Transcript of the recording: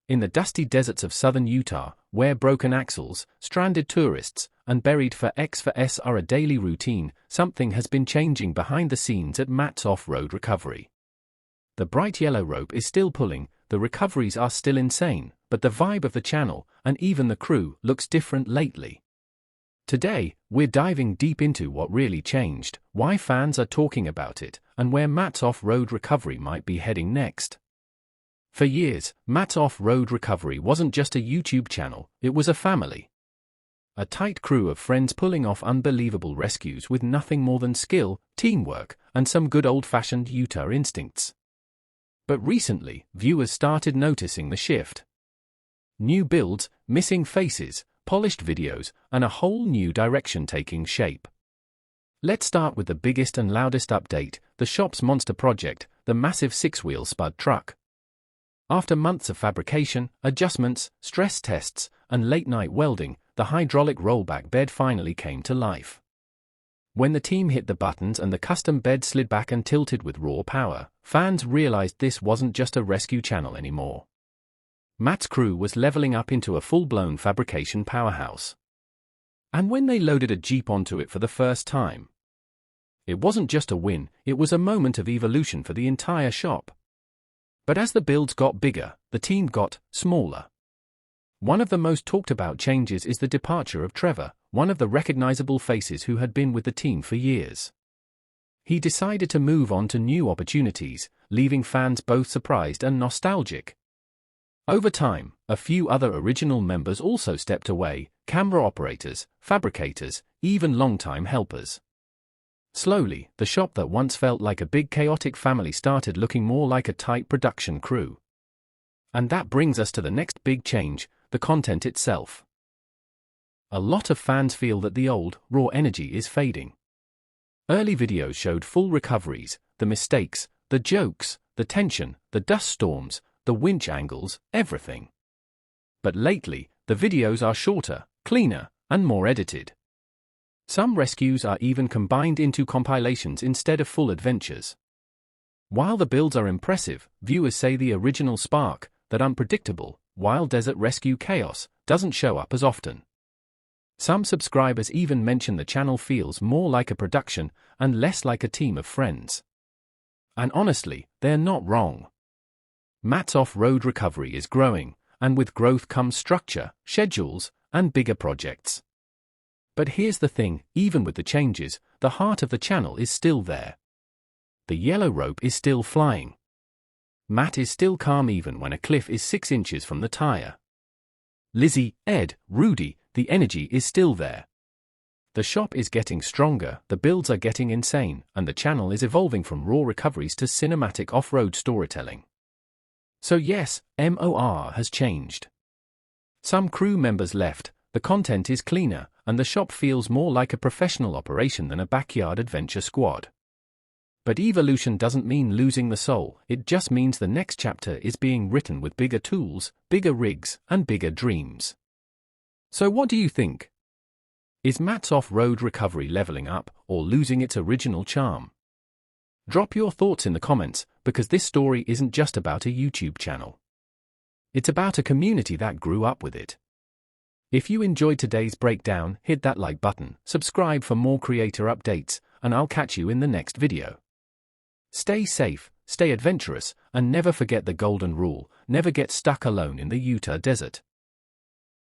In the dusty deserts of southern Utah, where broken axles, stranded tourists, and buried for X4S are a daily routine, something has been changing behind the scenes at Matt's Off-Road Recovery. The bright yellow rope is still pulling, the recoveries are still insane, but the vibe of the channel, and even the crew, looks different lately. Today, we're diving deep into what really changed, why fans are talking about it, and where Matt's Off-Road Recovery might be heading next. For years, Matt's Off-Road Recovery wasn't just a YouTube channel, it was a family. A tight crew of friends pulling off unbelievable rescues with nothing more than skill, teamwork, and some good old-fashioned Utah instincts. But recently, viewers started noticing the shift. New builds, missing faces, polished videos, and a whole new direction taking shape. Let's start with the biggest and loudest update, the shop's monster project, the massive 6-wheel Spud Truck. After months of fabrication, adjustments, stress tests, and late-night welding, the hydraulic rollback bed finally came to life. When the team hit the buttons and the custom bed slid back and tilted with raw power, fans realized this wasn't just a rescue channel anymore. Matt's crew was leveling up into a full-blown fabrication powerhouse. And when they loaded a Jeep onto it for the first time, it wasn't just a win, it was a moment of evolution for the entire shop. But as the builds got bigger, the team got smaller. One of the most talked about changes is the departure of Trevor, one of the recognizable faces who had been with the team for years. He decided to move on to new opportunities, leaving fans both surprised and nostalgic. Over time, a few other original members also stepped away, camera operators, fabricators, even longtime helpers. Slowly, the shop that once felt like a big chaotic family started looking more like a tight production crew. And that brings us to the next big change, the content itself. A lot of fans feel that the old, raw energy is fading. Early videos showed full recoveries, the mistakes, the jokes, the tension, the dust storms, the winch angles, everything. But lately, the videos are shorter, cleaner, and more edited. Some rescues are even combined into compilations instead of full adventures. While the builds are impressive, viewers say the original spark, that unpredictable, wild desert rescue chaos, doesn't show up as often. Some subscribers even mention the channel feels more like a production and less like a team of friends. And honestly, they're not wrong. Matt's Off-Road Recovery is growing, and with growth comes structure, schedules, and bigger projects. But here's the thing, even with the changes, the heart of the channel is still there. The yellow rope is still flying. Matt is still calm even when a cliff is 6 inches from the tire. Lizzie, Ed, Rudy, the energy is still there. The shop is getting stronger, the builds are getting insane, and the channel is evolving from raw recoveries to cinematic off-road storytelling. So yes, MOR has changed. Some crew members left, the content is cleaner, and the shop feels more like a professional operation than a backyard adventure squad. But evolution doesn't mean losing the soul, it just means the next chapter is being written with bigger tools, bigger rigs, and bigger dreams. So what do you think? Is Matt's Off-Road Recovery leveling up, or losing its original charm? Drop your thoughts in the comments, because this story isn't just about a YouTube channel. It's about a community that grew up with it. If you enjoyed today's breakdown, hit that like button, subscribe for more creator updates, and I'll catch you in the next video. Stay safe, stay adventurous, and never forget the golden rule, never get stuck alone in the Utah desert.